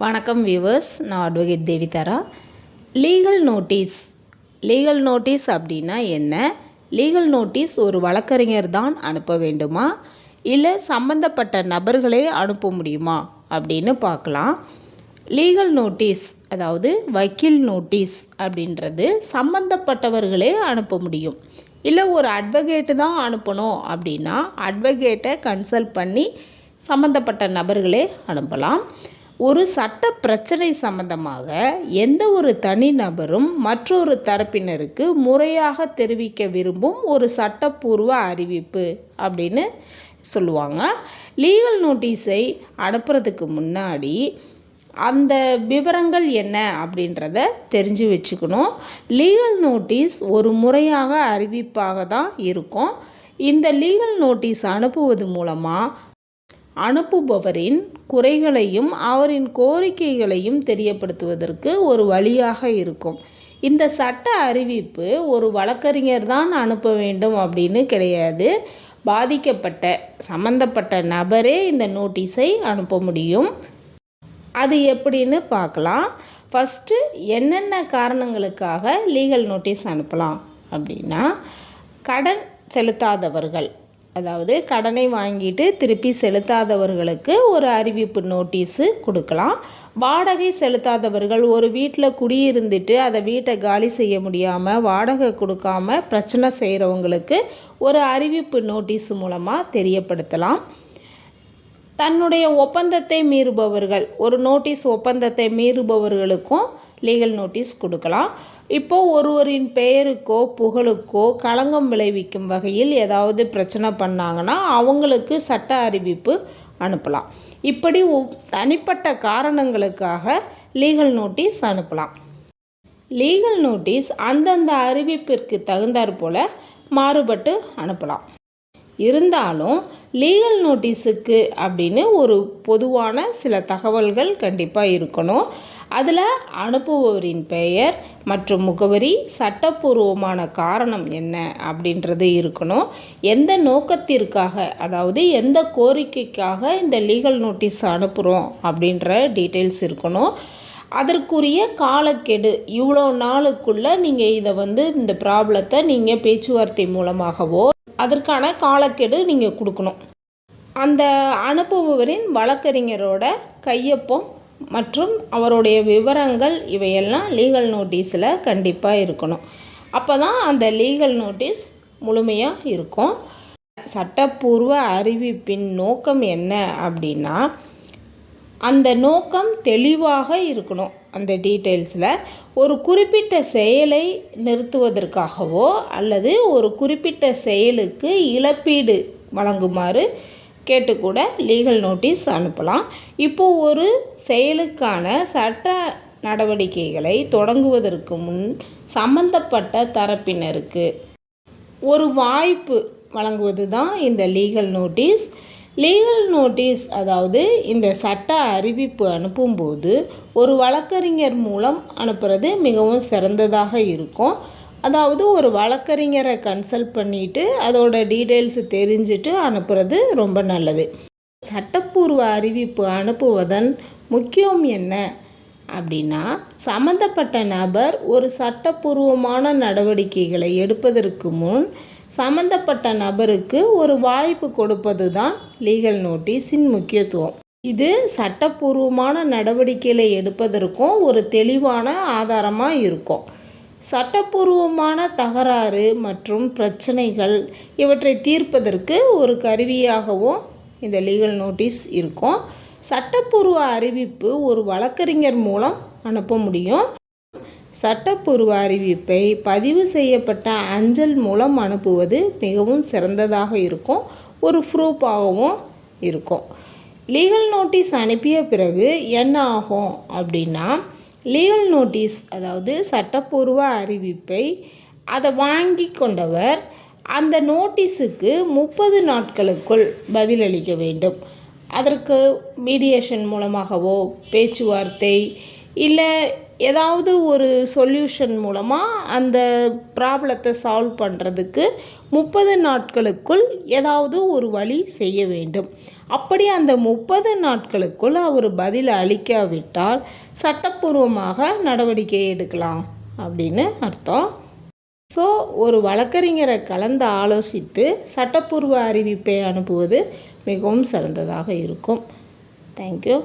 வணக்கம் வியூவர்ஸ், நான் advocate தேவிதாரா. Legal notice அப்படின்னா என்ன? லீகல் நோட்டீஸ் ஒரு வழக்கறிஞர் தான் அனுப்ப வேண்டுமா, இல்லை சம்பந்தப்பட்ட நபர்களே அனுப்ப முடியுமா அப்படின்னு பார்க்கலாம். லீகல் நோட்டீஸ் அதாவது வக்கீல் நோட்டீஸ் அப்படின்றது சம்பந்தப்பட்டவர்களே அனுப்ப முடியும். இல்லை ஒரு அட்வொகேட்டு தான் அனுப்பணும் அப்படின்னா அட்வொகேட்டை கன்சல்ட் பண்ணி சம்பந்தப்பட்ட நபர்களே அனுப்பலாம். ஒரு சட்ட பிரச்சனை சம்பந்தமாக எந்த ஒரு தனிநபரும் மற்றொரு தரப்பினருக்கு முறையாக தெரிவிக்க விரும்பும் ஒரு சட்டப்பூர்வ அறிவிப்பு அப்படின்னு சொல்லுவாங்க. லீகல் நோட்டீஸை அனுப்புறதுக்கு முன்னாடி அந்த விவரங்கள் என்ன அப்படின்றத தெரிஞ்சு வச்சுக்கணும். லீகல் நோட்டீஸ் ஒரு முறையாக அறிவிப்பாக தான் இருக்கும். இந்த லீகல் நோட்டீஸ் அனுப்புவது மூலமாக அனுப்புபவரின் குறைகளையும் அவரின் கோரிக்கைகளையும் தெரியப்படுத்துவதற்கு ஒரு வழியாக இருக்கும். இந்த சட்ட அறிவிப்பு ஒரு வழக்கறிஞர் தான் அனுப்ப வேண்டும் அப்படின்னு கிடையாது. பாதிக்கப்பட்ட சம்பந்தப்பட்ட நபரே இந்த நோட்டீஸை அனுப்ப முடியும். அது எப்படின்னு பார்க்கலாம். ஃபஸ்ட்டு என்னென்ன காரணங்களுக்காக லீகல் நோட்டீஸ் அனுப்பலாம் அப்படின்னா, கடன் செலுத்தாதவர்கள், அதாவது கடனை வாங்கிட்டு திருப்பி செலுத்தாதவர்களுக்கு ஒரு அறிவிப்பு நோட்டீஸு கொடுக்கலாம். வாடகை செலுத்தாதவர்கள், ஒரு வீட்டில் குடியிருந்துட்டு அதை வீட்டை காலி செய்ய முடியாமல் வாடகை கொடுக்காம பிரச்சனை செய்கிறவங்களுக்கு ஒரு அறிவிப்பு நோட்டீஸ் மூலமாக தெரியப்படுத்தலாம். தன்னுடைய ஒப்பந்தத்தை மீறுபவர்கள், ஒரு நோட்டீஸ் ஒப்பந்தத்தை மீறுபவர்களுக்கும் லீகல் நோட்டீஸ் கொடுக்கலாம். இப்போது ஒருவரின் பெயருக்கோ புகழுக்கோ களங்கம் விளைவிக்கும் வகையில் ஏதாவது பிரச்சனை பண்ணாங்கன்னா அவங்களுக்கு சட்ட அறிவிப்பு அனுப்பலாம். இப்படி தனிப்பட்ட காரணங்களுக்காக லீகல் நோட்டீஸ் அனுப்பலாம். லீகல் நோட்டீஸ் அந்தந்த அறிவிப்பிற்கு தகுந்தாற் போல் மாறுபட்டு அனுப்பலாம். இருந்தாலும் லீகல் நோட்டீஸுக்கு அப்படின்னு ஒரு பொதுவான சில தகவல்கள் கண்டிப்பாக இருக்கணும். அதில் அனுப்புபவரின் பெயர் மற்றும் முகவரி, சட்டப்பூர்வமான காரணம் என்ன அப்படின்றது இருக்கணும். எந்த நோக்கத்திற்காக, அதாவது எந்த கோரிக்கைக்காக இந்த லீகல் நோட்டீஸ் அனுப்புகிறோம் அப்படின்ற டீட்டெயில்ஸ் இருக்கணும். அதற்குரிய காலக்கெடு, இவ்வளோ நாளுக்குள்ளே நீங்கள் இதை இந்த ப்ராப்ளத்தை நீங்கள் பேச்சுவார்த்தை மூலமாகவோ அதற்கான காலக்கெடு நீங்கள் கொடுக்கணும். அந்த அனுப்புபவரின் வழக்கறிஞரோட கையொப்பம் மற்றும் அவருடைய விவரங்கள் இவையெல்லாம் லீகல் நோட்டீஸில் கண்டிப்பாக இருக்கணும். அப்போ தான் அந்த லீகல் நோட்டீஸ் முழுமையாக இருக்கும். சட்டப்பூர்வ அறிவிப்பின் நோக்கம் என்ன அப்படின்னா, அந்த நோக்கம் தெளிவாக இருக்கணும். அந்த டீட்டெயில்ஸில் ஒரு குறிப்பிட்ட செயலை நிறுத்துவதற்காகவோ அல்லது ஒரு குறிப்பிட்ட செயலுக்கு இழப்பீடு வழங்குமாறு கேட்டுக்கூட லீகல் நோட்டீஸ் அனுப்பலாம். இப்போது ஒரு செயலுக்கான சட்ட நடவடிக்கைகளை தொடங்குவதற்கு முன் சம்பந்தப்பட்ட தரப்பினருக்கு ஒரு வாய்ப்பு வழங்குவது தான் இந்த லீகல் நோட்டீஸ். லீகல் நோட்டீஸ் அதாவது இந்த சட்ட அறிவிப்பு அனுப்பும்போது ஒரு வழக்கறிஞர் மூலம் அனுப்புறது மிகவும் சிறந்ததாக இருக்கும். அதாவது ஒரு வழக்கறிஞரை கன்சல்ட் பண்ணிவிட்டு அதோட டீட்டெயில்ஸு தெரிஞ்சுட்டு அனுப்புறது ரொம்ப நல்லது. சட்டப்பூர்வ அறிவிப்பு அனுப்புவதன் முக்கியம் என்ன அப்படின்னா, சம்பந்தப்பட்ட நபர் ஒரு சட்டப்பூர்வமான நடவடிக்கைகளை எடுப்பதற்கு முன் சம்பந்தப்பட்ட நபருக்கு ஒரு வாய்ப்பு கொடுப்பது தான் லீகல் நோட்டீஸின் முக்கியத்துவம். இது சட்டப்பூர்வமான நடவடிக்கைகளை எடுப்பதற்கும் ஒரு தெளிவான ஆதாரமாக இருக்கும். சட்டப்பூர்வமான தகராறு மற்றும் பிரச்சனைகள் இவற்றை தீர்ப்பதற்கு ஒரு கருவியாகவும் இந்த லீகல் நோட்டீஸ் இருக்கும். சட்டப்பூர்வ அறிவிப்பு ஒரு வழக்கறிஞர் மூலம் அனுப்ப முடியும். சட்டப்பூர்வ அறிவிப்பை பதிவு செய்யப்பட்ட அஞ்சல் மூலம் அனுப்புவது மிகவும் சிறந்ததாக இருக்கும். ஒரு ப்ரூஃபாகவும் இருக்கும். லீகல் நோட்டீஸ் அனுப்பிய பிறகு என்ன ஆகும் அப்படின்னா, லீகல் நோட்டீஸ் அதாவது சட்டப்பூர்வ அறிவிப்பை அதை வாங்கி கொண்டவர் அந்த நோட்டீஸுக்கு 30 நாட்களுக்குள் பதிலளிக்க வேண்டும். அதற்கு மீடியேஷன் மூலமாகவோ பேச்சுவார்த்தை இல்லை ஏதாவது ஒரு சொல்யூஷன் மூலமாக அந்த ப்ராப்ளத்தை சால்வ் பண்ணுறதுக்கு 30 நாட்களுக்குள் ஏதாவது ஒரு வழி செய்ய வேண்டும். அப்படி அந்த 30 நாட்களுக்குள் அவர் பதில் அளிக்காவிட்டால் சட்டப்பூர்வமாக நடவடிக்கை எடுக்கலாம் அப்படின்னு அர்த்தம். ஸோ ஒரு வழக்கறிஞரை கலந்து ஆலோசித்து சட்டப்பூர்வ அறிவிப்பை அனுப்புவது மிகவும் சிறந்ததாக இருக்கும். தேங்க்யூ.